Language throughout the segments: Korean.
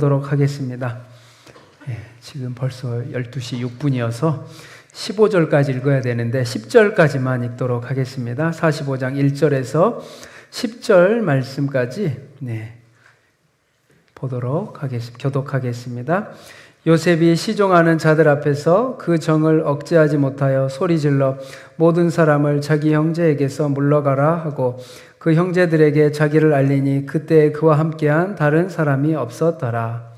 보도록 하겠습니다. 지금 벌써 12시 6분이어서 15절까지 읽어야 되는데 10절까지만 읽도록 하겠습니다. 45장 1절에서 10절 말씀까지 교독하겠습니다. 요셉이 시종하는 자들 앞에서 그 정을 억제하지 못하여 소리질러 모든 사람을 자기 형제에게서 물러가라 하고 그 형제들에게 자기를 알리니 그때 그와 함께한 다른 사람이 없었더라.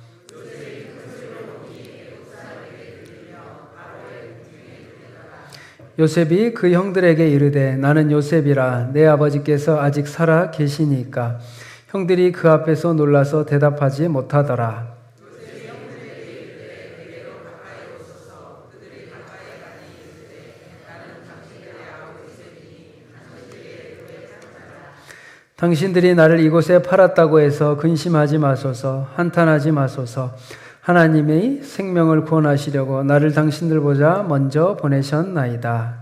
요셉이 그 형들에게 이르되 나는 요셉이라 내 아버지께서 아직 살아 계시니까. 형들이 그 앞에서 놀라서 대답하지 못하더라. 당신들이 나를 이곳에 팔았다고 해서 근심하지 마소서, 한탄하지 마소서. 하나님이 생명을 구원하시려고 나를 당신들보다 먼저 보내셨나이다.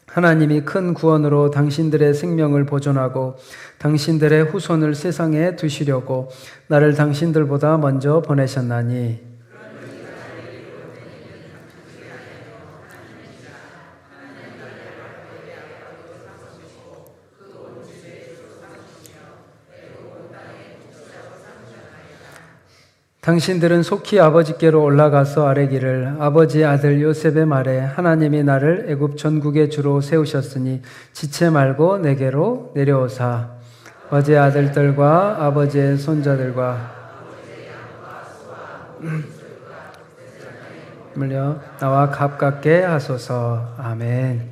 하나님이 큰 구원으로 당신들의 생명을 보존하고 당신들의 후손을 세상에 두시려고 나를 당신들보다 먼저 보내셨나니 당신들은 속히 아버지께로 올라가서 아뢰기를 아버지의 아들 요셉의 말에 하나님이 나를 애굽 전국의 주로 세우셨으니 지체 말고 내게로 내려오사 아버지의 아들들과 아버지의 손자들과 물려 나와 가깝게 하소서. 아멘.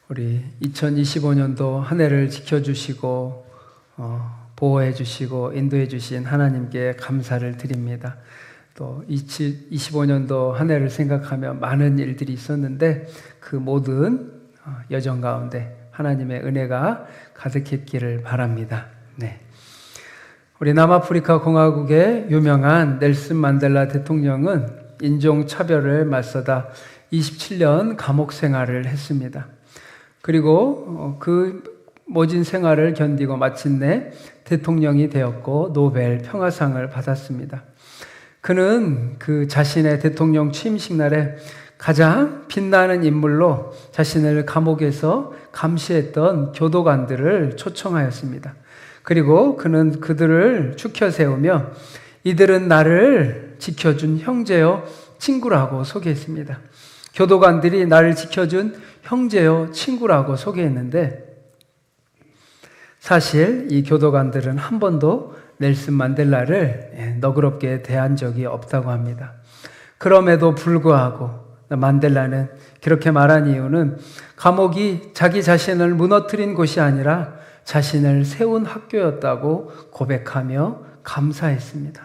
우리 2025년도 한 해를 지켜주시고 보호해 주시고 인도해 주신 하나님께 감사를 드립니다. 또 25년도 한 해를 생각하며 많은 일들이 있었는데 그 모든 여정 가운데 하나님의 은혜가 가득했기를 바랍니다. 우리 남아프리카 공화국의 유명한 넬슨 만델라 대통령은 인종차별을 맞서다 27년 감옥 생활을 했습니다. 그리고 그 모진 생활을 견디고 마침내 대통령이 되었고 노벨 평화상을 받았습니다. 그는 그 자신의 대통령 취임식 날에 가장 빛나는 인물로 자신을 감옥에서 감시했던 교도관들을 초청하였습니다. 그리고 그는 그들을 축혀 세우며 이들은 나를 지켜준 형제요 친구라고 소개했습니다. 교도관들이 나를 지켜준 형제요 친구라고 소개했는데 사실 이 교도관들은 한 번도 넬슨 만델라를 너그럽게 대한 적이 없다고 합니다. 그럼에도 불구하고 만델라는 그렇게 말한 이유는 감옥이 자기 자신을 무너뜨린 곳이 아니라 자신을 세운 학교였다고 고백하며 감사했습니다.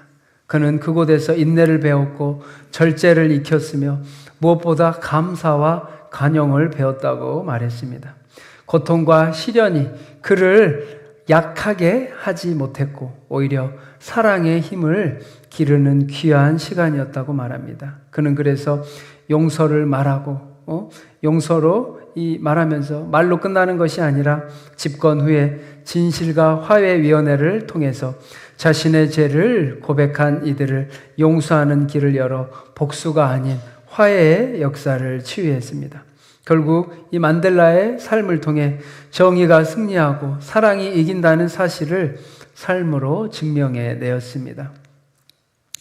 그는 그곳에서 인내를 배웠고 절제를 익혔으며 무엇보다 감사와 간용을 배웠다고 말했습니다. 고통과 시련이 그를 약하게 하지 못했고 오히려 사랑의 힘을 기르는 귀한 시간이었다고 말합니다. 그는 그래서 용서를 말하고 용서로 말하면서 말로 끝나는 것이 아니라 집권 후에 진실과 화해위원회를 통해서 자신의 죄를 고백한 이들을 용서하는 길을 열어 복수가 아닌 화해의 역사를 치유했습니다. 결국 이 만델라의 삶을 통해 정의가 승리하고 사랑이 이긴다는 사실을 삶으로 증명해 내었습니다.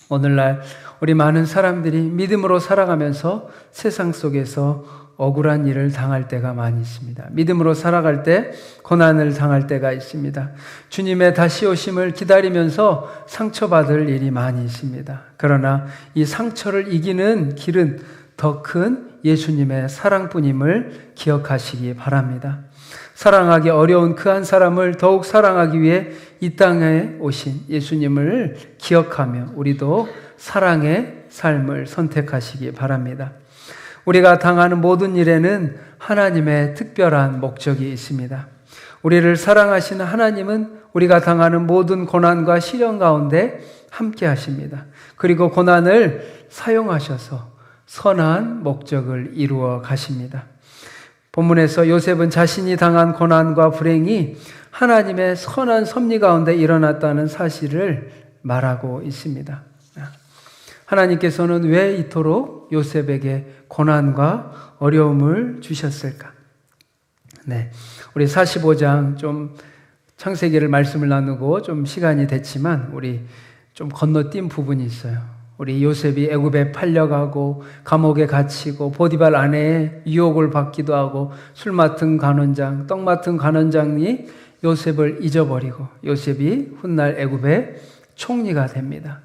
오늘날 우리 많은 사람들이 믿음으로 살아가면서 세상 속에서 억울한 일을 당할 때가 많이 있습니다. 믿음으로 살아갈 때 고난을 당할 때가 있습니다. 주님의 다시 오심을 기다리면서 상처받을 일이 많이 있습니다. 그러나 이 상처를 이기는 길은 더 큰 예수님의 사랑뿐임을 기억하시기 바랍니다. 사랑하기 어려운 그 한 사람을 더욱 사랑하기 위해 이 땅에 오신 예수님을 기억하며 우리도 사랑의 삶을 선택하시기 바랍니다. 우리가 당하는 모든 일에는 하나님의 특별한 목적이 있습니다. 우리를 사랑하시는 하나님은 우리가 당하는 모든 고난과 시련 가운데 함께 하십니다. 그리고 고난을 사용하셔서 선한 목적을 이루어 가십니다. 본문에서 요셉은 자신이 당한 고난과 불행이 하나님의 선한 섭리 가운데 일어났다는 사실을 말하고 있습니다. 하나님께서는 왜 이토록 요셉에게 고난과 어려움을 주셨을까? 네, 우리 45장 좀 창세기를 말씀을 나누고 좀 시간이 됐지만 우리 좀 건너뛴 부분이 있어요. 우리 요셉이 애굽에 팔려가고 감옥에 갇히고 보디발 아내의 유혹을 받기도 하고 술 맡은 간원장, 떡 맡은 간원장이 요셉을 잊어버리고 요셉이 훗날 애굽의 총리가 됩니다.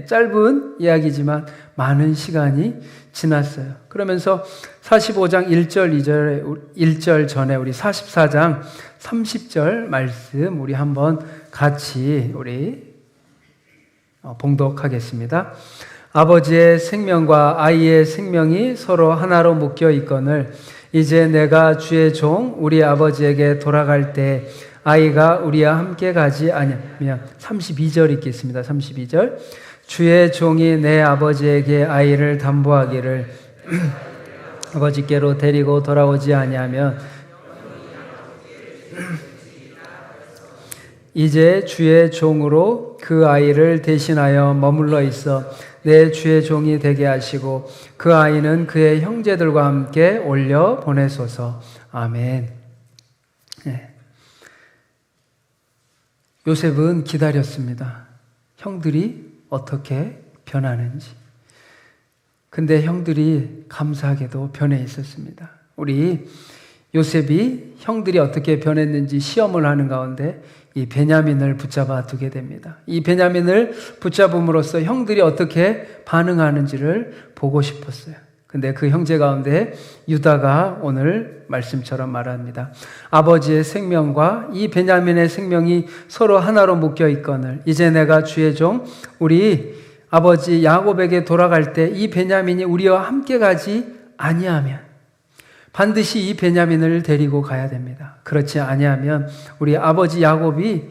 짧은 이야기지만 많은 시간이 지났어요. 그러면서 45장 1절 전에 우리 44장 30절 말씀 우리 한번 같이 우리 봉독하겠습니다. 아버지의 생명과 아이의 생명이 서로 하나로 묶여 있거늘 이제 내가 주의 종 우리 아버지에게 돌아갈 때 아이가 우리와 함께 가지 아니하면 32절 읽겠습니다. 32절 주의 종이 내 아버지에게 아이를 담보하기를 아버지께로 데리고 돌아오지 아니하면 이제 주의 종으로 그 아이를 대신하여 머물러 있어 내 주의 종이 되게 하시고 그 아이는 그의 형제들과 함께 올려 보내소서. 아멘. 네. 요셉은 기다렸습니다. 형들이 어떻게 변하는지. 근데 형들이 감사하게도 변해 있었습니다. 우리 요셉이 형들이 어떻게 변했는지 시험을 하는 가운데 이 베냐민을 붙잡아 두게 됩니다. 이 베냐민을 붙잡음으로써 형들이 어떻게 반응하는지를 보고 싶었어요. 근데 그 형제 가운데 유다가 오늘 말씀처럼 말합니다. 아버지의 생명과 이 베냐민의 생명이 서로 하나로 묶여 있거늘 이제 내가 주의 종 우리 아버지 야곱에게 돌아갈 때 이 베냐민이 우리와 함께 가지 아니하면 반드시 이 베냐민을 데리고 가야 됩니다. 그렇지 아니하면 우리 아버지 야곱이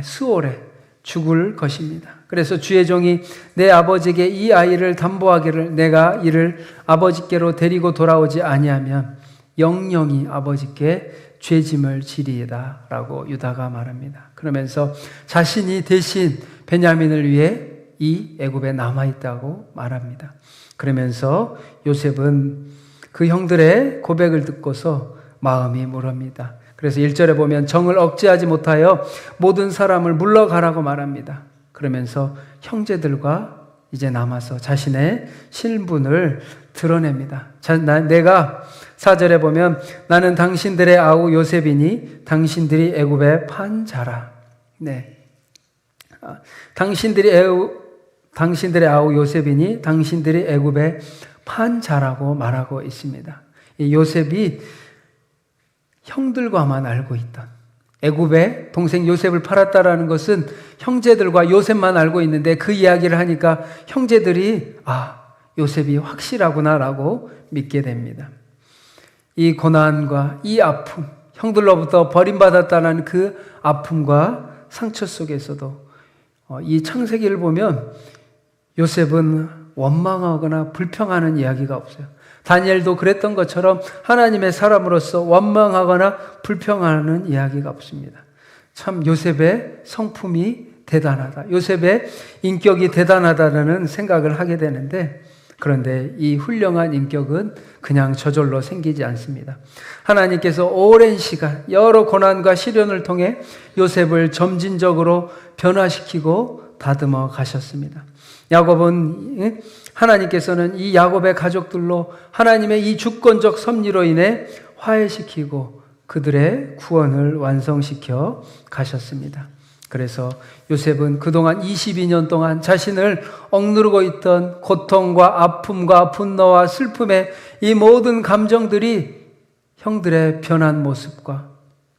수월에 죽을 것입니다. 그래서 주의 종이 내 아버지에게 이 아이를 담보하기를 내가 이를 아버지께로 데리고 돌아오지 아니하면 영영이 아버지께 죄짐을 지리이다 라고 유다가 말합니다. 그러면서 자신이 대신 베냐민을 위해 이 애굽에 남아있다고 말합니다. 그러면서 요셉은 그 형들의 고백을 듣고서 마음이 무릅니다. 그래서 1절에 보면 정을 억제하지 못하여 모든 사람을 물러가라고 말합니다. 그러면서 형제들과 이제 남아서 자신의 신분을 드러냅니다. 내가 4절에 보면 나는 당신들의 아우 요셉이니 당신들이 애굽에 판 자라. 네. 당신들의 아우 요셉이니 당신들이 애굽에 판 자라고 말하고 있습니다. 이 요셉이 형들과만 알고 있던 애굽에 동생 요셉을 팔았다라는 것은 형제들과 요셉만 알고 있는데 그 이야기를 하니까 형제들이 요셉이 확실하구나라고 믿게 됩니다. 이 고난과 이 아픔, 형들로부터 버림받았다는 그 아픔과 상처 속에서도 이 창세기를 보면 요셉은 원망하거나 불평하는 이야기가 없어요. 다니엘도 그랬던 것처럼 하나님의 사람으로서 원망하거나 불평하는 이야기가 없습니다. 참 요셉의 성품이 대단하다. 요셉의 인격이 대단하다는 생각을 하게 되는데 그런데 이 훌륭한 인격은 그냥 저절로 생기지 않습니다. 하나님께서 오랜 시간 여러 고난과 시련을 통해 요셉을 점진적으로 변화시키고 다듬어 가셨습니다. 야곱은 하나님께서는 이 야곱의 가족들로 하나님의 이 주권적 섭리로 인해 화해시키고 그들의 구원을 완성시켜 가셨습니다. 그래서 요셉은 그동안 22년 동안 자신을 억누르고 있던 고통과 아픔과 분노와 슬픔의 이 모든 감정들이 형들의 변한 모습과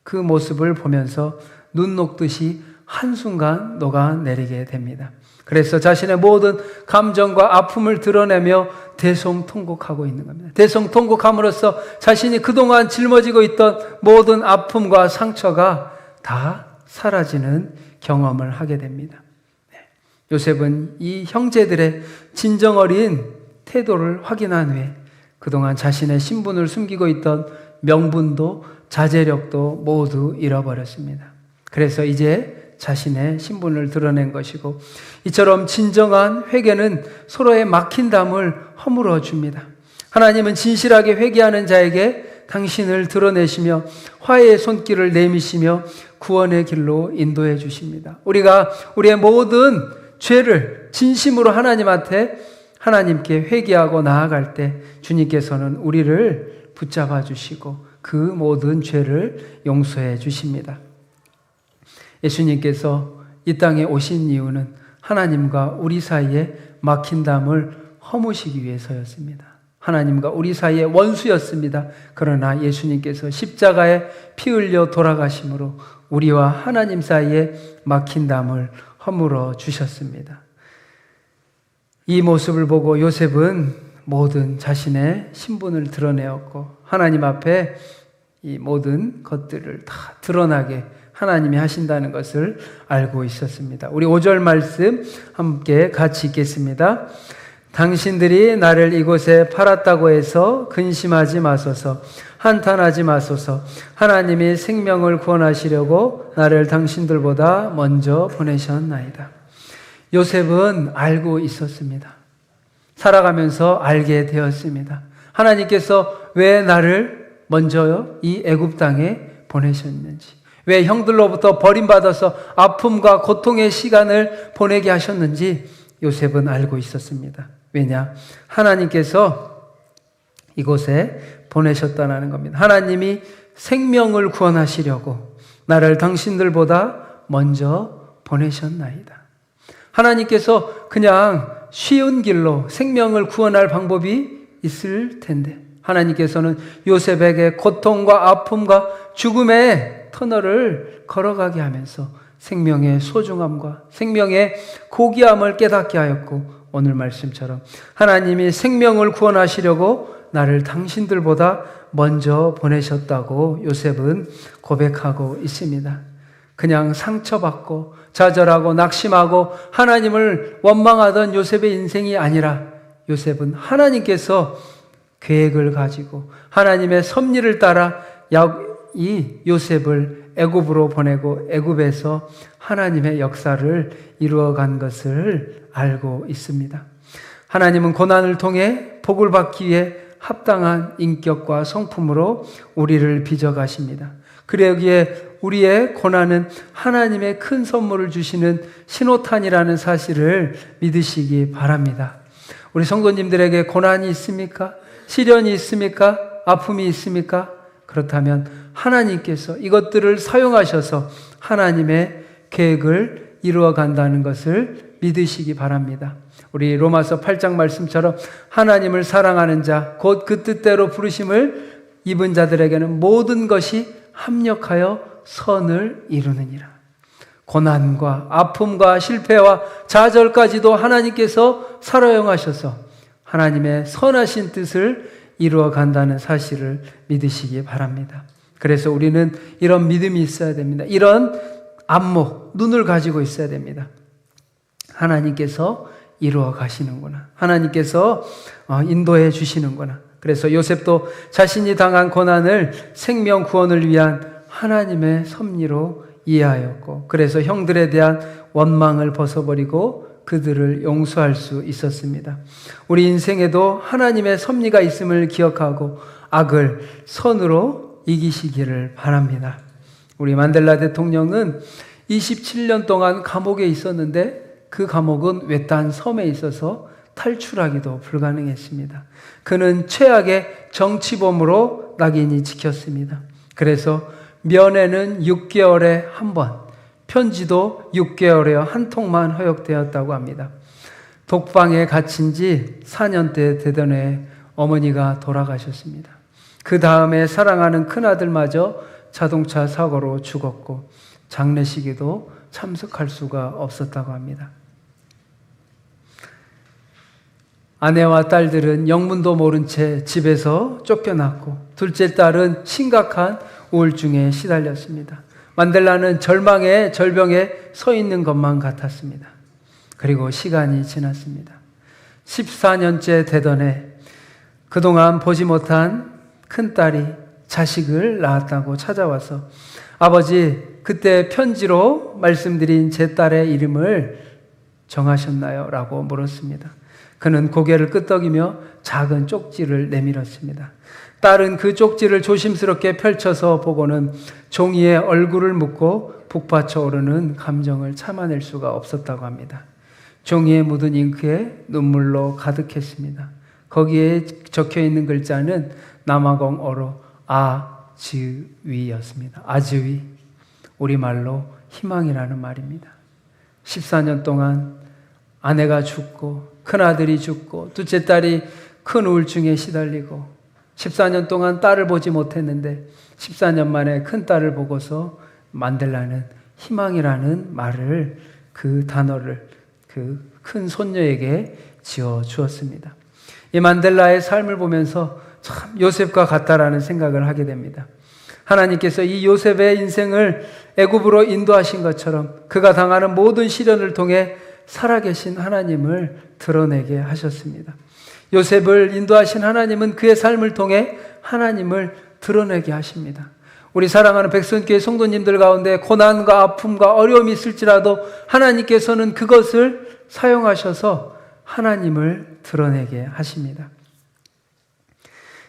그 모습을 보면서 눈 녹듯이 한순간 녹아내리게 됩니다. 그래서 자신의 모든 감정과 아픔을 드러내며 대성통곡하고 있는 겁니다. 대성통곡함으로써 자신이 그동안 짊어지고 있던 모든 아픔과 상처가 다 사라지는 경험을 하게 됩니다. 요셉은 이 형제들의 진정 어린 태도를 확인한 후에 그동안 자신의 신분을 숨기고 있던 명분도 자제력도 모두 잃어버렸습니다. 그래서 이제 자신의 신분을 드러낸 것이고, 이처럼 진정한 회개는 서로의 막힌 담을 허물어 줍니다. 하나님은 진실하게 회개하는 자에게 당신을 드러내시며 화해의 손길을 내미시며 구원의 길로 인도해 주십니다. 우리가 우리의 모든 죄를 진심으로 하나님께 회개하고 나아갈 때 주님께서는 우리를 붙잡아 주시고 그 모든 죄를 용서해 주십니다. 예수님께서 이 땅에 오신 이유는 하나님과 우리 사이에 막힌 담을 허무시기 위해서였습니다. 하나님과 우리 사이의 원수였습니다. 그러나 예수님께서 십자가에 피 흘려 돌아가심으로 우리와 하나님 사이에 막힌 담을 허물어 주셨습니다. 이 모습을 보고 요셉은 모든 자신의 신분을 드러내었고 하나님 앞에 이 모든 것들을 다 드러나게 하나님이 하신다는 것을 알고 있었습니다. 우리 5절 말씀 함께 같이 읽겠습니다. 당신들이 나를 이곳에 팔았다고 해서 근심하지 마소서, 한탄하지 마소서. 하나님이 생명을 구원하시려고 나를 당신들보다 먼저 보내셨나이다. 요셉은 알고 있었습니다. 살아가면서 알게 되었습니다. 하나님께서 왜 나를 먼저요 이 애굽 땅에 보내셨는지, 왜 형들로부터 버림받아서 아픔과 고통의 시간을 보내게 하셨는지 요셉은 알고 있었습니다. 왜냐? 하나님께서 이곳에 보내셨다는 겁니다. 하나님이 생명을 구원하시려고 나를 당신들보다 먼저 보내셨나이다. 하나님께서 그냥 쉬운 길로 생명을 구원할 방법이 있을 텐데 하나님께서는 요셉에게 고통과 아픔과 죽음의 터널을 걸어가게 하면서 생명의 소중함과 생명의 고귀함을 깨닫게 하였고, 오늘 말씀처럼 하나님이 생명을 구원하시려고 나를 당신들보다 먼저 보내셨다고 요셉은 고백하고 있습니다. 그냥 상처받고 좌절하고 낙심하고 하나님을 원망하던 요셉의 인생이 아니라 요셉은 하나님께서 계획을 가지고 하나님의 섭리를 따라 이 요셉을 애굽으로 보내고 애굽에서 하나님의 역사를 이루어간 것을 알고 있습니다. 하나님은 고난을 통해 복을 받기 위해 합당한 인격과 성품으로 우리를 빚어가십니다. 그러기에 우리의 고난은 하나님의 큰 선물을 주시는 신호탄이라는 사실을 믿으시기 바랍니다. 우리 성도님들에게 고난이 있습니까? 시련이 있습니까? 아픔이 있습니까? 그렇다면 하나님께서 이것들을 사용하셔서 하나님의 계획을 이루어 간다는 것을 믿으시기 바랍니다. 우리 로마서 8장 말씀처럼 하나님을 사랑하는 자, 곧 그 뜻대로 부르심을 입은 자들에게는 모든 것이 합력하여 선을 이루느니라. 고난과 아픔과 실패와 좌절까지도 하나님께서 사용하셔서 하나님의 선하신 뜻을 이루어 간다는 사실을 믿으시기 바랍니다. 그래서 우리는 이런 믿음이 있어야 됩니다. 이런 안목, 눈을 가지고 있어야 됩니다. 하나님께서 이루어 가시는구나. 하나님께서 인도해 주시는구나. 그래서 요셉도 자신이 당한 고난을 생명 구원을 위한 하나님의 섭리로 이해하였고, 그래서 형들에 대한 원망을 벗어버리고 그들을 용서할 수 있었습니다. 우리 인생에도 하나님의 섭리가 있음을 기억하고 악을 선으로 이기시기를 바랍니다. 우리 만델라 대통령은 27년 동안 감옥에 있었는데 그 감옥은 외딴 섬에 있어서 탈출하기도 불가능했습니다. 그는 최악의 정치범으로 낙인이 찍혔습니다. 그래서 면회는 6개월에 한 번, 편지도 6개월에 한 통만 허용되었다고 합니다. 독방에 갇힌 지 4년째 되던 해에 어머니가 돌아가셨습니다. 그 다음에 사랑하는 큰아들마저 자동차 사고로 죽었고 장례식에도 참석할 수가 없었다고 합니다. 아내와 딸들은 영문도 모른 채 집에서 쫓겨났고 둘째 딸은 심각한 우울증에 시달렸습니다. 만델라는 절망의 절벽에 서 있는 것만 같았습니다. 그리고 시간이 지났습니다. 14년째 되던 해 그동안 보지 못한 큰딸이 자식을 낳았다고 찾아와서 아버지, 그때 편지로 말씀드린 제 딸의 이름을 정하셨나요? 라고 물었습니다. 그는 고개를 끄덕이며 작은 쪽지를 내밀었습니다. 딸은 그 쪽지를 조심스럽게 펼쳐서 보고는 종이에 얼굴을 묻고 북받쳐 오르는 감정을 참아낼 수가 없었다고 합니다. 종이에 묻은 잉크에 눈물로 가득했습니다. 거기에 적혀 있는 글자는 남아공어로 아즈위였습니다. 아즈위, 우리말로 희망이라는 말입니다. 14년 동안 아내가 죽고 큰아들이 죽고 둘째 딸이 큰 우울증에 시달리고 14년 동안 딸을 보지 못했는데 14년 만에 큰 딸을 보고서 만델라는 희망이라는 말을, 그 단어를 그 큰 손녀에게 지어 주었습니다. 이 만델라의 삶을 보면서 참 요셉과 같다라는 생각을 하게 됩니다. 하나님께서 이 요셉의 인생을 애굽으로 인도하신 것처럼 그가 당하는 모든 시련을 통해 살아계신 하나님을 드러내게 하셨습니다. 요셉을 인도하신 하나님은 그의 삶을 통해 하나님을 드러내게 하십니다. 우리 사랑하는 백성교회 성도님들 가운데 고난과 아픔과 어려움이 있을지라도 하나님께서는 그것을 사용하셔서 하나님을 드러내게 하십니다.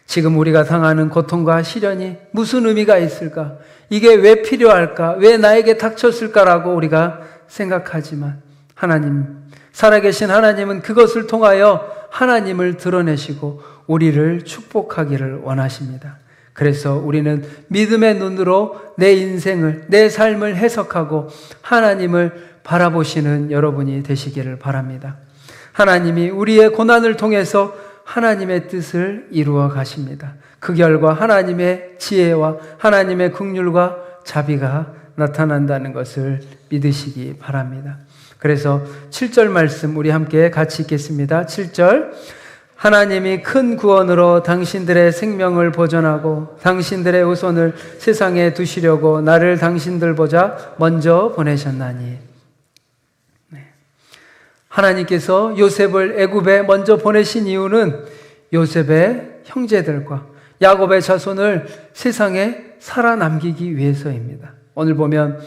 지금 우리가 당하는 고통과 시련이 무슨 의미가 있을까? 이게 왜 필요할까? 왜 나에게 닥쳤을까라고 우리가 생각하지만 하나님, 살아계신 하나님은 그것을 통하여 하나님을 드러내시고 우리를 축복하기를 원하십니다. 그래서 우리는 믿음의 눈으로 내 인생을, 내 삶을 해석하고 하나님을 바라보시는 여러분이 되시기를 바랍니다. 하나님이 우리의 고난을 통해서 하나님의 뜻을 이루어 가십니다. 그 결과 하나님의 지혜와 하나님의 긍휼과 자비가 나타난다는 것을 믿으시기 바랍니다. 그래서 7절 말씀 우리 함께 같이 읽겠습니다. 7절, 하나님이 큰 구원으로 당신들의 생명을 보존하고 당신들의 후손을 세상에 두시려고 나를 당신들보다 먼저 보내셨나니. 하나님께서 요셉을 애굽에 먼저 보내신 이유는 요셉의 형제들과 야곱의 자손을 세상에 살아남기기 위해서입니다. 오늘 보면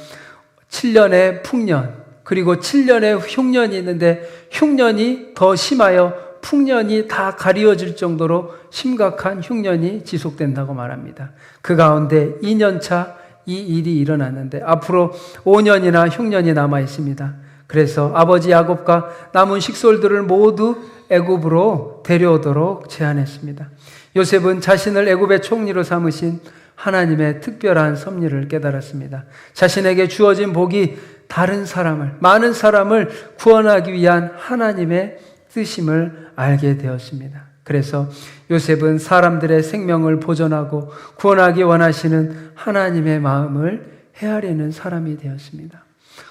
7년의 풍년 그리고 7년의 흉년이 있는데 흉년이 더 심하여 풍년이 다 가리워질 정도로 심각한 흉년이 지속된다고 말합니다. 그 가운데 2년차 이 일이 일어났는데 앞으로 5년이나 흉년이 남아 있습니다. 그래서 아버지 야곱과 남은 식솔들을 모두 애굽으로 데려오도록 제안했습니다. 요셉은 자신을 애굽의 총리로 삼으신 하나님의 특별한 섭리를 깨달았습니다. 자신에게 주어진 복이 다른 사람을, 많은 사람을 구원하기 위한 하나님의 뜻임을 알게 되었습니다. 그래서 요셉은 사람들의 생명을 보존하고 구원하기 원하시는 하나님의 마음을 헤아리는 사람이 되었습니다.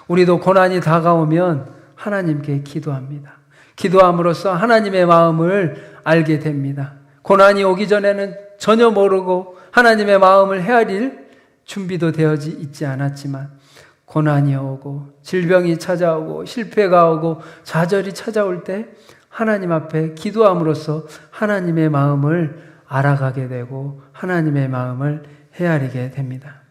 우리도 고난이 다가오면 하나님께 기도합니다. 기도함으로써 하나님의 마음을 알게 됩니다. 고난이 오기 전에는 전혀 모르고 하나님의 마음을 헤아릴 준비도 되어지 있지 않았지만 고난이 오고 질병이 찾아오고 실패가 오고 좌절이 찾아올 때 하나님 앞에 기도함으로써 하나님의 마음을 알아가게 되고 하나님의 마음을 헤아리게 됩니다.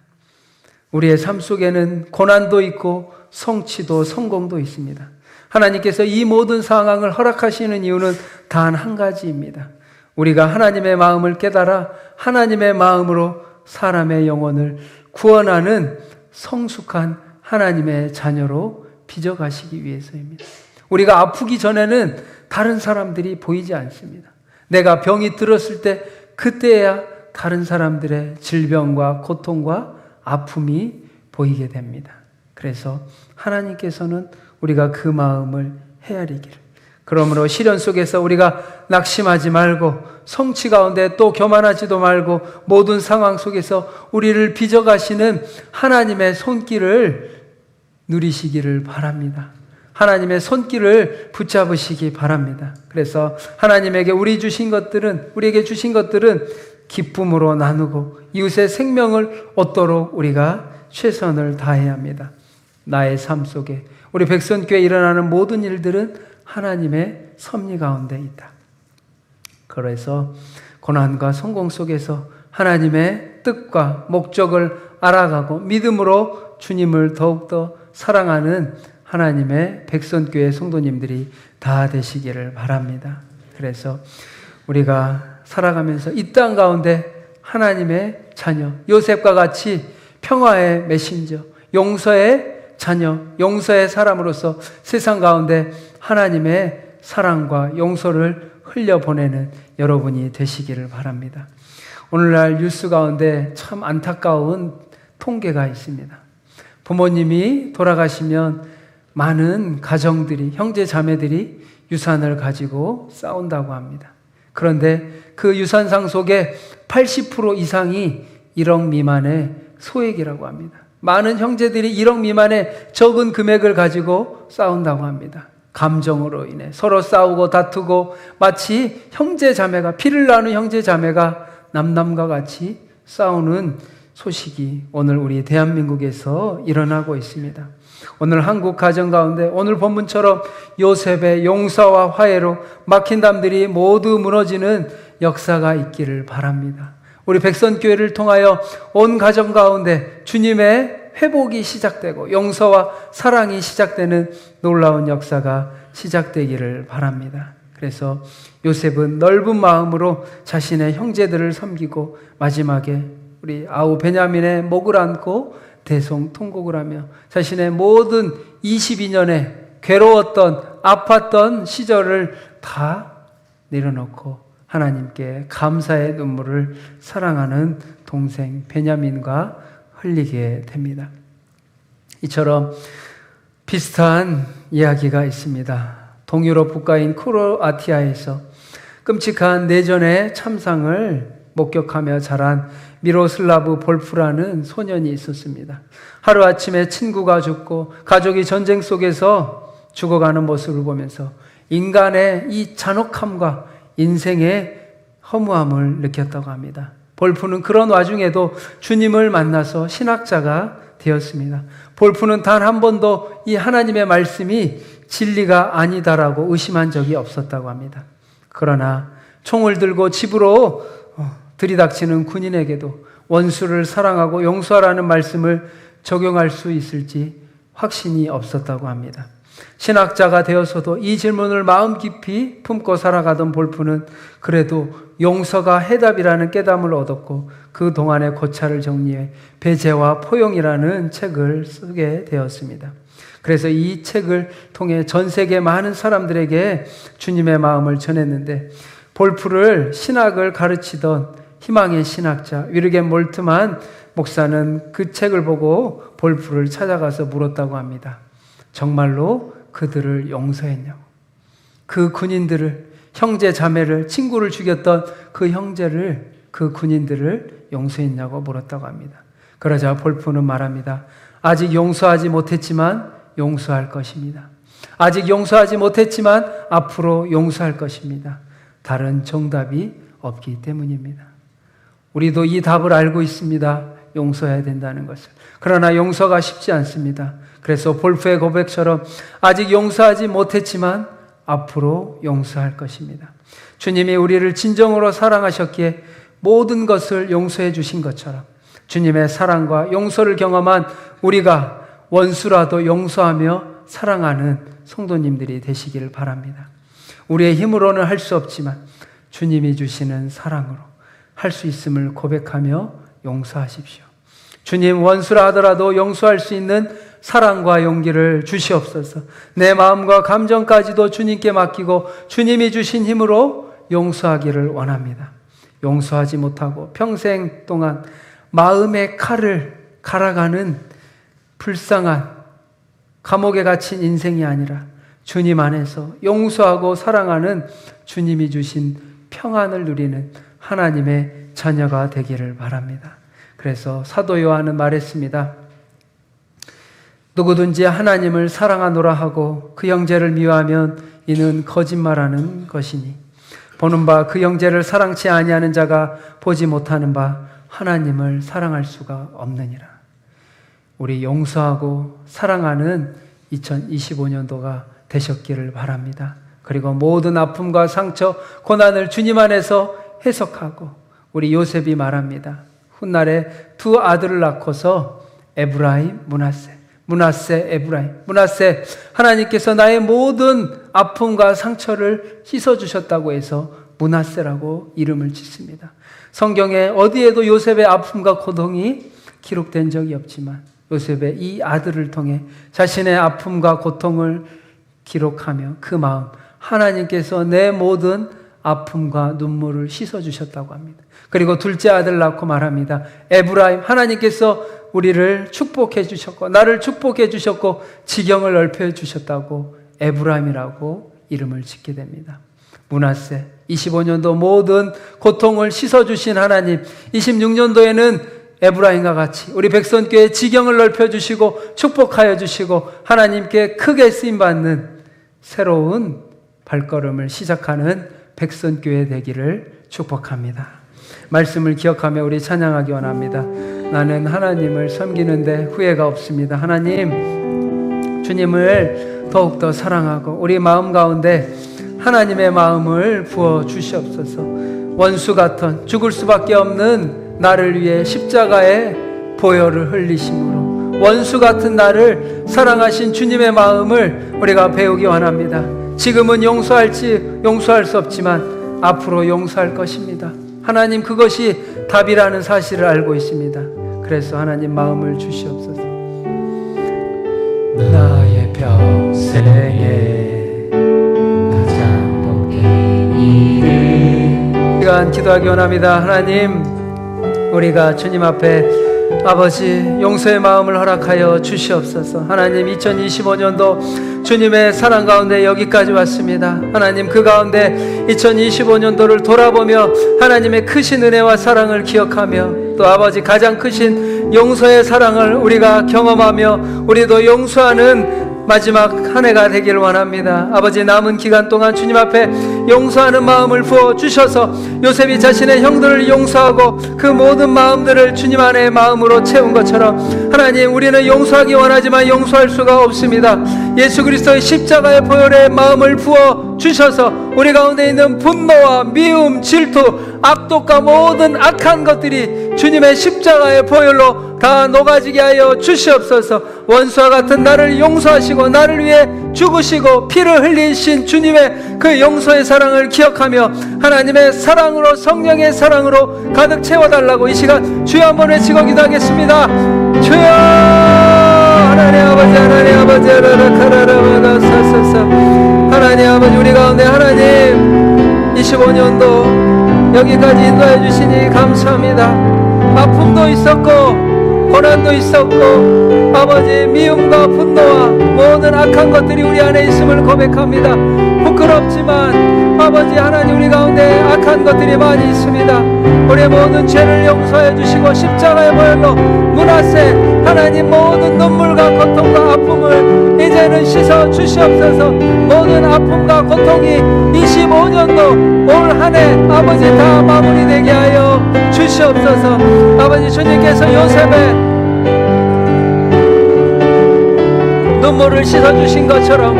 우리의 삶 속에는 고난도 있고 성취도 성공도 있습니다. 하나님께서 이 모든 상황을 허락하시는 이유는 단 한 가지입니다. 우리가 하나님의 마음을 깨달아 하나님의 마음으로 사람의 영혼을 구원하는 성숙한 하나님의 자녀로 빚어가시기 위해서입니다. 우리가 아프기 전에는 다른 사람들이 보이지 않습니다. 내가 병이 들었을 때 그때야 다른 사람들의 질병과 고통과 아픔이 보이게 됩니다. 그래서 하나님께서는 우리가 그 마음을 헤아리기를, 그러므로 시련 속에서 우리가 낙심하지 말고 성취 가운데 또 교만하지도 말고 모든 상황 속에서 우리를 빚어가시는 하나님의 손길을 누리시기를 바랍니다. 하나님의 손길을 붙잡으시기 바랍니다. 그래서 하나님에게 우리에게 주신 것들은 기쁨으로 나누고 이웃의 생명을 얻도록 우리가 최선을 다해야 합니다. 나의 삶 속에 우리 백선교회에 일어나는 모든 일들은 하나님의 섭리 가운데 있다. 그래서 고난과 성공 속에서 하나님의 뜻과 목적을 알아가고 믿음으로 주님을 더욱더 사랑하는 하나님의 백성교회 성도님들이 다 되시기를 바랍니다. 그래서 우리가 살아가면서 이 땅 가운데 하나님의 자녀, 요셉과 같이 평화의 메신저, 용서의 자녀, 용서의 사람으로서 세상 가운데 하나님의 사랑과 용서를 흘려보내는 여러분이 되시기를 바랍니다. 오늘날 뉴스 가운데 참 안타까운 통계가 있습니다. 부모님이 돌아가시면 많은 가정들이, 형제 자매들이 유산을 가지고 싸운다고 합니다. 그런데 그 유산상 속에 80% 이상이 1억 미만의 소액이라고 합니다. 많은 형제들이 1억 미만의 적은 금액을 가지고 싸운다고 합니다. 감정으로 인해 서로 싸우고 다투고 마치 형제 자매가, 피를 나눈 형제 자매가 남남과 같이 싸우는 소식이 오늘 우리 대한민국에서 일어나고 있습니다. 오늘 한국 가정 가운데 오늘 본문처럼 요셉의 용서와 화해로 막힌 담들이 모두 무너지는 역사가 있기를 바랍니다. 우리 백선교회를 통하여 온 가정 가운데 주님의 회복이 시작되고 용서와 사랑이 시작되는 놀라운 역사가 시작되기를 바랍니다. 그래서 요셉은 넓은 마음으로 자신의 형제들을 섬기고 마지막에 우리 아우 베냐민의 목을 안고 대성통곡을 하며 자신의 모든 22년의 괴로웠던 아팠던 시절을 다 내려놓고 하나님께 감사의 눈물을 사랑하는 동생 베냐민과 흘리게 됩니다. 이처럼 비슷한 이야기가 있습니다. 동유럽 국가인 크로아티아에서 끔찍한 내전의 참상을 목격하며 자란 미로슬라브 볼프라는 소년이 있었습니다. 하루아침에 친구가 죽고 가족이 전쟁 속에서 죽어가는 모습을 보면서 인간의 이 잔혹함과 인생의 허무함을 느꼈다고 합니다. 볼프는 그런 와중에도 주님을 만나서 신학자가 되었습니다. 볼프는 단 한 번도 이 하나님의 말씀이 진리가 아니다라고 의심한 적이 없었다고 합니다. 그러나 총을 들고 집으로 들이닥치는 군인에게도 원수를 사랑하고 용서하라는 말씀을 적용할 수 있을지 확신이 없었다고 합니다. 신학자가 되어서도 이 질문을 마음 깊이 품고 살아가던 볼프는 그래도 용서가 해답이라는 깨달음을 얻었고 그 동안의 고찰을 정리해 배제와 포용이라는 책을 쓰게 되었습니다. 그래서 이 책을 통해 전 세계 많은 사람들에게 주님의 마음을 전했는데 볼프를 신학을 가르치던 희망의 신학자 위르겐 몰트만 목사는 그 책을 보고 볼프를 찾아가서 물었다고 합니다. 정말로 그들을 용서했냐고. 그 군인들을, 형제 자매를, 친구를 죽였던 그 형제를, 그 군인들을 용서했냐고 물었다고 합니다. 그러자 볼프는 말합니다. 아직 용서하지 못했지만 용서할 것입니다. 아직 용서하지 못했지만 앞으로 용서할 것입니다. 다른 정답이 없기 때문입니다. 우리도 이 답을 알고 있습니다. 용서해야 된다는 것을. 그러나 용서가 쉽지 않습니다. 그래서 볼프의 고백처럼 아직 용서하지 못했지만 앞으로 용서할 것입니다. 주님이 우리를 진정으로 사랑하셨기에 모든 것을 용서해 주신 것처럼 주님의 사랑과 용서를 경험한 우리가 원수라도 용서하며 사랑하는 성도님들이 되시기를 바랍니다. 우리의 힘으로는 할 수 없지만 주님이 주시는 사랑으로 할 수 있음을 고백하며 용서하십시오. 주님, 원수라 하더라도 용서할 수 있는 사랑과 용기를 주시옵소서. 내 마음과 감정까지도 주님께 맡기고 주님이 주신 힘으로 용서하기를 원합니다. 용서하지 못하고 평생 동안 마음의 칼을 갈아가는 불쌍한 감옥에 갇힌 인생이 아니라 주님 안에서 용서하고 사랑하는 주님이 주신 평안을 누리는 하나님의 자녀가 되기를 바랍니다. 그래서 사도 요한은 말했습니다. 누구든지 하나님을 사랑하노라 하고 그 형제를 미워하면 이는 거짓말하는 것이니 보는 바 그 형제를 사랑치 아니하는 자가 보지 못하는 바 하나님을 사랑할 수가 없느니라. 우리 용서하고 사랑하는 2025년도가 되셨기를 바랍니다. 그리고 모든 아픔과 상처, 고난을 주님 안에서 해석하고 우리 요셉이 말합니다. 훗날에 두 아들을 낳고서 에브라임, 므낫세, 에브라임. 므낫세, 하나님께서 나의 모든 아픔과 상처를 씻어주셨다고 해서 므낫세라고 이름을 짓습니다. 성경에 어디에도 요셉의 아픔과 고통이 기록된 적이 없지만 요셉의 이 아들을 통해 자신의 아픔과 고통을 기록하며 그 마음, 하나님께서 내 모든 아픔과 눈물을 씻어주셨다고 합니다. 그리고 둘째 아들 낳고 말합니다. 에브라임, 하나님께서 우리를 축복해 주셨고 나를 축복해 주셨고 지경을 넓혀 주셨다고 에브라임이라고 이름을 짓게 됩니다. 므낫세, 25년도 모든 고통을 씻어주신 하나님, 26년도에는 에브라임과 같이 우리 백선교회 지경을 넓혀 주시고 축복하여 주시고 하나님께 크게 쓰임받는 새로운 발걸음을 시작하는 백선교회 되기를 축복합니다. 말씀을 기억하며 우리 찬양하기 원합니다. 나는 하나님을 섬기는데 후회가 없습니다. 하나님, 주님을 더욱더 사랑하고 우리 마음 가운데 하나님의 마음을 부어 주시옵소서. 원수 같은 죽을 수밖에 없는 나를 위해 십자가의 보혈을 흘리심으로 원수 같은 나를 사랑하신 주님의 마음을 우리가 배우기 원합니다. 지금은 용서할 수 없지만 앞으로 용서할 것입니다. 하나님, 그것이 답이라는 사실을 알고 있습니다. 그래서 하나님 마음을 주시옵소서. 나의 평생에 시간 기도하기 원합니다. 하나님, 우리가 주님 앞에 아버지 용서의 마음을 허락하여 주시옵소서. 하나님, 2025년도 주님의 사랑 가운데 여기까지 왔습니다. 하나님, 그 가운데 2025년도를 돌아보며 하나님의 크신 은혜와 사랑을 기억하며 또 아버지 가장 크신 용서의 사랑을 우리가 경험하며 우리도 용서하는 마지막 한 해가 되길 원합니다. 아버지, 남은 기간 동안 주님 앞에 용서하는 마음을 부어 주셔서 요셉이 자신의 형들을 용서하고 그 모든 마음들을 주님 안에 마음으로 채운 것처럼 하나님, 우리는 용서하기 원하지만 용서할 수가 없습니다. 예수 그리스도의 십자가의 보혈의 마음을 부어 주셔서 우리 가운데 있는 분노와 미움, 질투, 악독과 모든 악한 것들이 주님의 십자가의 보혈로 다 녹아지게 하여 주시옵소서. 원수와 같은 나를 용서하시고 나를 위해 죽으시고 피를 흘리신 주님의 그 용서의 사랑을 기억하며 하나님의 사랑으로, 성령의 사랑으로 가득 채워달라고 이 시간 주여 한번 외치고 기도하겠습니다. 주여, 하나님 아버지, 하나님 아버지, 하나님 아버지, 우리 가운데 하나님 25년도 여기까지 인도해 주시니 감사합니다. 아픔도 있었고 고난도 있었고 아버지, 미움과 분노와 모든 악한 것들이 우리 안에 있음을 고백합니다. 부끄럽지만 아버지 하나님, 우리 가운데 악한 것들이 많이 있습니다. 우리의 모든 죄를 용서해 주시고 십자가의 보혈로 므낫세, 하나님 모든 눈물과 고통과 아픔을 이제는 씻어 주시옵소서. 모든 아픔과 고통이 25년도 올 한 해 아버지 다 마무리되게 하여 주시옵소서. 아버지, 주님께서 요셉의 눈물을 씻어주신 것처럼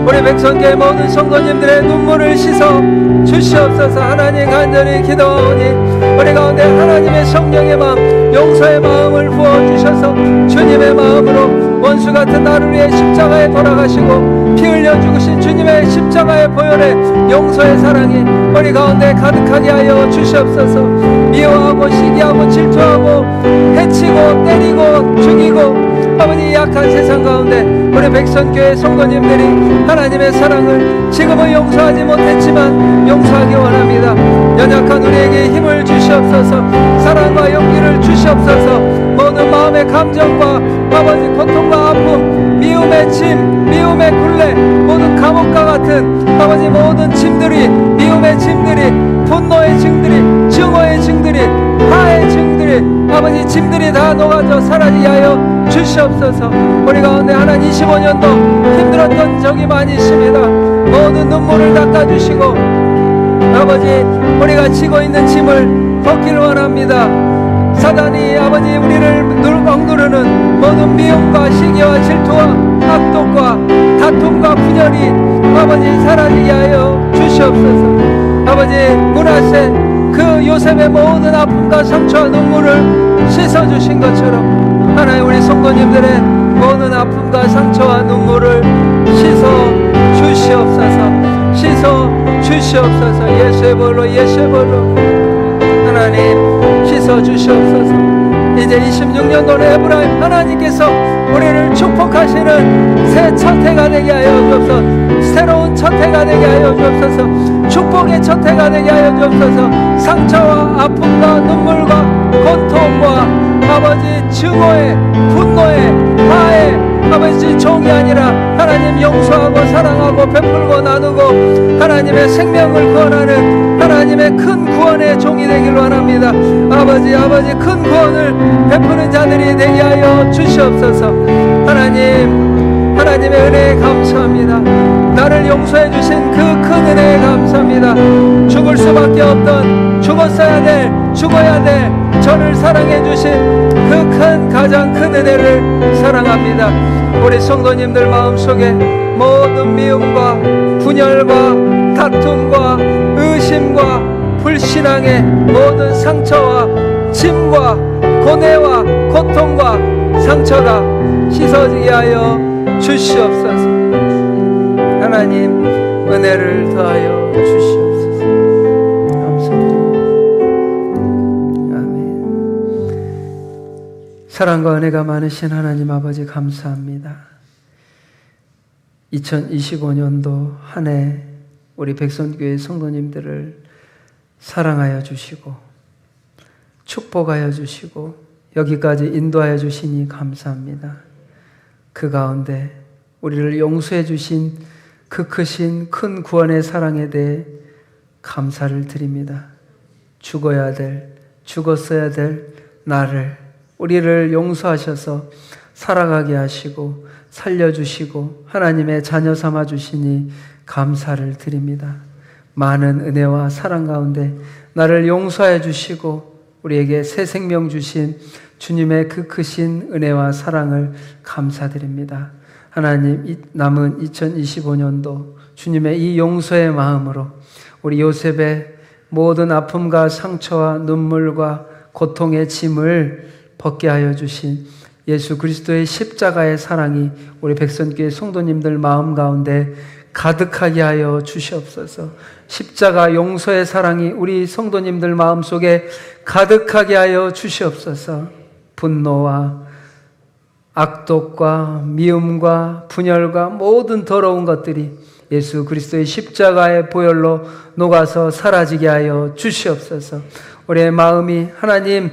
우리 백성교회 모든 성도님들의 눈물을 씻어 주시옵소서. 하나님, 간절히 기도하오니 우리 가운데 하나님의 성령의 마음, 용서의 마음을 부어주셔서 주님의 마음으로 원수 같은 나를 위해 십자가에 돌아가시고 피 흘려 죽으신 주님의 십자가의 보혈의 용서의 사랑이 우리 가운데 가득하게 하여 주시옵소서. 미워하고 시기하고 질투하고 해치고 때리고 죽이고 아버지, 약한 세상 가운데 우리 백선교회 성도님들이 하나님의 사랑을 지금은 용서하지 못했지만 용서하기 원합니다. 연약한 우리에게 힘을 주시옵소서. 사랑과 용기를 주시옵소서. 모든 마음의 감정과 아버지 고통과 아픔, 미움의 짐, 미움의 굴레, 모든 감옥과 같은 아버지 모든 짐들이, 미움의 짐들이, 분노의 짐들이, 증오의 짐들이, 화의 짐들이, 아버지 짐들이 다 녹아져 사라지게 하여 주시옵소서. 우리 가운데 하나님 25년도 힘들었던 적이 많이 있습니다. 모든 눈물을 닦아주시고 아버지, 우리가 지고 있는 짐을 벗기를 원합니다. 사단이 아버지 우리를 억누르는 모든 미움과 시기와 질투와 악독과 다툼과 분열이 아버지 사라지게 하여 주시옵소서. 아버지, 므낫세, 그 요셉의 모든 아픔과 상처와 눈물을 씻어주신 것처럼 하나님 우리 성도님들의 모든 아픔과 상처와 눈물을 씻어 주시옵소서. 씻어 주시옵소서. 예수의 볼로 하나님 씻어 주시옵소서. 이제 26년도 에브라임 하나님께서 우리를 축복하시는 새 첫 해가 되게 하여 주옵소서. 새로운 첫 해가 되게 하여 주옵소서. 축복의 첫 해가 되게 하여 주옵소서. 상처와 아픔과 눈물과 고통과 아버지 증오의 분노의 화의 아버지 종이 아니라 하나님 용서하고 사랑하고 베풀고 나누고 하나님의 생명을 구원하는 하나님의 큰 구원의 종이 되기를 원합니다. 아버지 큰 구원을 베푸는 자들이 되게 하여 주시옵소서. 하나님의 은혜에 감사합니다. 나를 용서해 주신 그 큰 은혜에 감사합니다. 죽을 수밖에 없던 죽어야 될 저를 사랑해 주신 그 가장 큰 은혜를 사랑합니다. 우리 성도님들 마음속에 모든 미움과 분열과 다툼과 의심과 불신앙의 모든 상처와 짐과 고뇌와 고통과 상처가 씻어지게 하여 주시옵소서. 하나님 은혜를 더하여 주시옵소서. 감사드립니다. 아멘. 사랑과 은혜가 많으신 하나님 아버지 감사합니다. 2025년도 한 해 우리 백선교회 성도님들을 사랑하여 주시고 축복하여 주시고 여기까지 인도하여 주시니 감사합니다. 그 가운데 우리를 용서해 주신 그 크신 큰 구원의 사랑에 대해 감사를 드립니다. 죽었어야 될 나를 우리를 용서하셔서 살아가게 하시고 살려주시고 하나님의 자녀 삼아 주시니 감사를 드립니다. 많은 은혜와 사랑 가운데 나를 용서해 주시고 우리에게 새 생명 주신 주님의 그 크신 은혜와 사랑을 감사드립니다. 하나님 남은 2025년도 주님의 이 용서의 마음으로 우리 요셉의 모든 아픔과 상처와 눈물과 고통의 짐을 벗게 하여 주신 예수 그리스도의 십자가의 사랑이 우리 백선교회 성도님들 마음 가운데 가득하게 하여 주시옵소서. 십자가 용서의 사랑이 우리 성도님들 마음속에 가득하게 하여 주시옵소서. 분노와 악독과 미움과 분열과 모든 더러운 것들이 예수 그리스도의 십자가의 보혈로 녹아서 사라지게 하여 주시옵소서. 우리의 마음이 하나님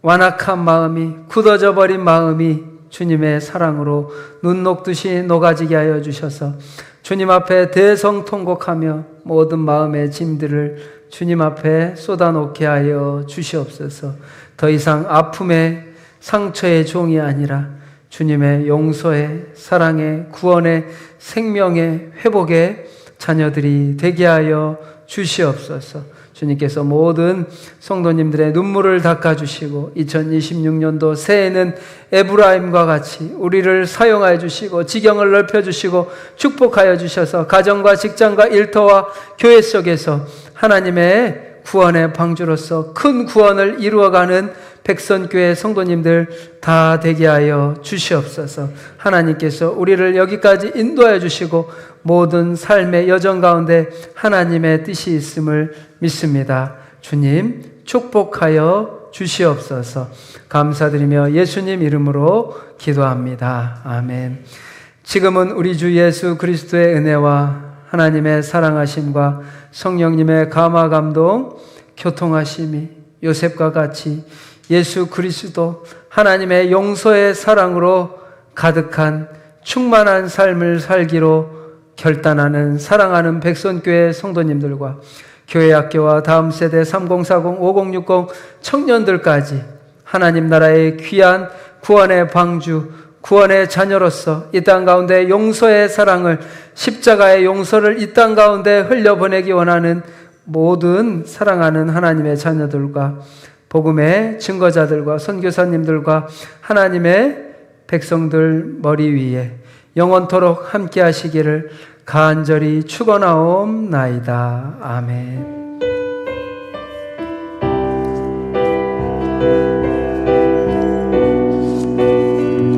완악한 마음이 굳어져 버린 마음이 주님의 사랑으로 눈 녹듯이 녹아지게 하여 주셔서 주님 앞에 대성통곡하며 모든 마음의 짐들을 주님 앞에 쏟아놓게 하여 주시옵소서. 더 이상 아픔의 상처의 종이 아니라 주님의 용서의 사랑의 구원의 생명의 회복의 자녀들이 되게 하여 주시옵소서. 주님께서 모든 성도님들의 눈물을 닦아주시고 2026년도 새해에는 에브라임과 같이 우리를 사용하여 주시고 지경을 넓혀주시고 축복하여 주셔서 가정과 직장과 일터와 교회 속에서 하나님의 구원의 방주로서 큰 구원을 이루어가는 백선교회 성도님들 다 되게 하여 주시옵소서. 하나님께서 우리를 여기까지 인도하여 주시고 모든 삶의 여정 가운데 하나님의 뜻이 있음을 믿습니다. 주님 축복하여 주시옵소서. 감사드리며 예수님 이름으로 기도합니다. 아멘. 지금은 우리 주 예수 그리스도의 은혜와 하나님의 사랑하심과 성령님의 감화 감동 교통하심이 요셉과 같이 예수 그리스도 하나님의 용서의 사랑으로 가득한 충만한 삶을 살기로 결단하는 사랑하는 백선교회 성도님들과 교회 학교와 다음 세대 3040, 5060 청년들까지 하나님 나라의 귀한 구원의 방주, 구원의 자녀로서 이 땅 가운데 용서의 사랑을, 십자가의 용서를 이 땅 가운데 흘려보내기 원하는 모든 사랑하는 하나님의 자녀들과 복음의 증거자들과 선교사님들과 하나님의 백성들 머리 위에 영원토록 함께 하시기를 간절히 축원하옵나이다. 아멘.